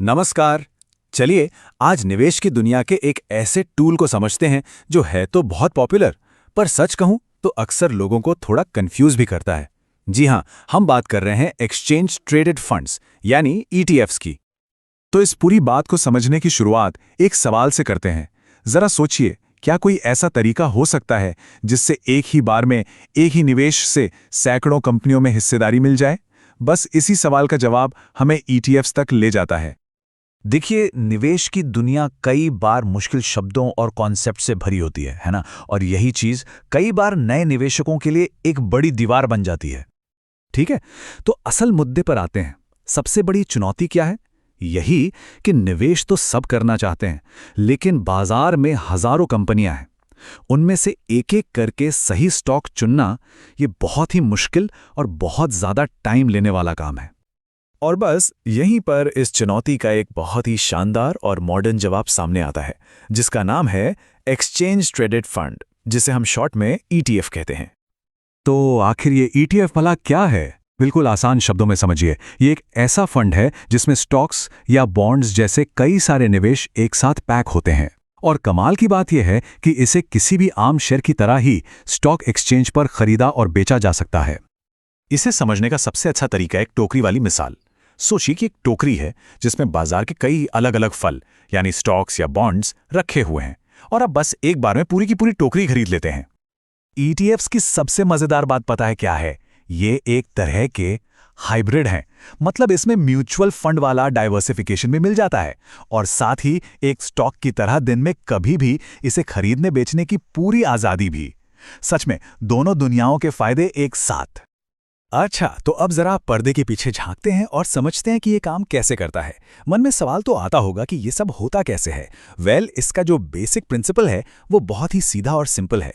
नमस्कार। चलिए आज निवेश की दुनिया के एक ऐसे टूल को समझते हैं जो है तो बहुत पॉपुलर, पर सच कहूं तो अक्सर लोगों को थोड़ा कंफ्यूज भी करता है। जी हां, हम बात कर रहे हैं एक्सचेंज ट्रेडेड फंड्स यानी ईटीएफ्स की। तो इस पूरी बात को समझने की शुरुआत एक सवाल से करते हैं। जरा सोचिए, क्या कोई ऐसा तरीका हो सकता है जिससे एक ही बार में एक ही निवेश से सैकड़ों कंपनियों में हिस्सेदारी मिल जाए? बस इसी सवाल का जवाब हमें ईटीएफ्स तक ले जाता है। देखिए, निवेश की दुनिया कई बार मुश्किल शब्दों और कॉन्सेप्ट से भरी होती है ना? और यही चीज कई बार नए निवेशकों के लिए एक बड़ी दीवार बन जाती है। ठीक है, तो असल मुद्दे पर आते हैं। सबसे बड़ी चुनौती क्या है? यही कि निवेश तो सब करना चाहते हैं, लेकिन बाजार में हजारों कंपनियां हैं। उनमें से एक एक करके सही स्टॉक चुनना ये बहुत ही मुश्किल और बहुत ज्यादा टाइम लेने वाला काम है। और बस यहीं पर इस चुनौती का एक बहुत ही शानदार और मॉडर्न जवाब सामने आता है, जिसका नाम है एक्सचेंज ट्रेडेड फंड, जिसे हम शॉर्ट में ईटीएफ कहते हैं। तो आखिर ये ईटीएफ भला क्या है? बिल्कुल आसान शब्दों में समझिए, ये एक ऐसा फंड है जिसमें स्टॉक्स या बॉन्ड्स जैसे कई सारे निवेश एक साथ पैक होते हैं। और कमाल की बात यह है कि इसे किसी भी आम शेयर की तरह ही स्टॉक एक्सचेंज पर खरीदा और बेचा जा सकता है। इसे समझने का सबसे अच्छा तरीका एक टोकरी वाली मिसाल। सोचिए कि एक टोकरी है जिसमें बाजार के कई अलग अलग फल यानी स्टॉक्स या बॉन्ड्स रखे हुए हैं, और आप बस एक बार में पूरी की पूरी टोकरी खरीद लेते हैं। ईटीएफ्स की सबसे मजेदार बात पता है क्या है? ये एक तरह के हाइब्रिड हैं। मतलब इसमें म्यूचुअल फंड वाला डाइवर्सिफिकेशन भी मिल जाता है, और साथ ही एक स्टॉक की तरह दिन में कभी भी इसे खरीदने बेचने की पूरी आजादी भी। सच में दोनों दुनियाओं के फायदे एक साथ। अच्छा, तो अब जरा पर्दे के पीछे झांकते हैं और समझते हैं कि ये काम कैसे करता है। मन में सवाल तो आता होगा कि ये सब होता कैसे है। इसका जो बेसिक प्रिंसिपल है वो बहुत ही सीधा और सिंपल है।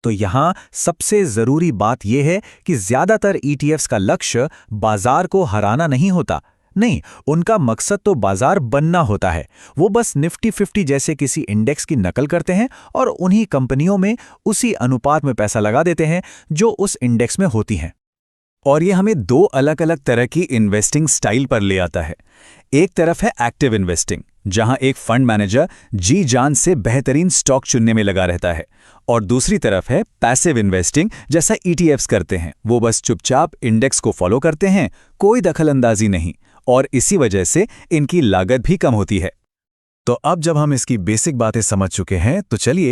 तो यहाँ सबसे जरूरी बात यह है कि ज्यादातर ईटीएफ्स का लक्ष्य बाजार को हराना नहीं होता। नहीं, उनका मकसद तो बाजार बनना होता है। वो बस निफ्टी 50 जैसे किसी इंडेक्स की नकल करते हैं और उन्हीं कंपनियों में उसी अनुपात में पैसा लगा देते हैं जो उस इंडेक्स में होती हैं। और ये हमें दो अलग अलग तरह की इन्वेस्टिंग स्टाइल पर ले आता है। एक तरफ है एक्टिव इन्वेस्टिंग, जहां एक फंड मैनेजर जी जान से बेहतरीन स्टॉक चुनने में लगा रहता है, और दूसरी तरफ है पैसिव इन्वेस्टिंग, जैसा ईटीएफ्स करते हैं। वो बस चुपचाप इंडेक्स को फॉलो करते हैं, कोई दखलंदाजी नहीं, और इसी वजह से इनकी लागत भी कम होती है। तो अब जब हम इसकी बेसिक बातें समझ चुके हैं, तो चलिए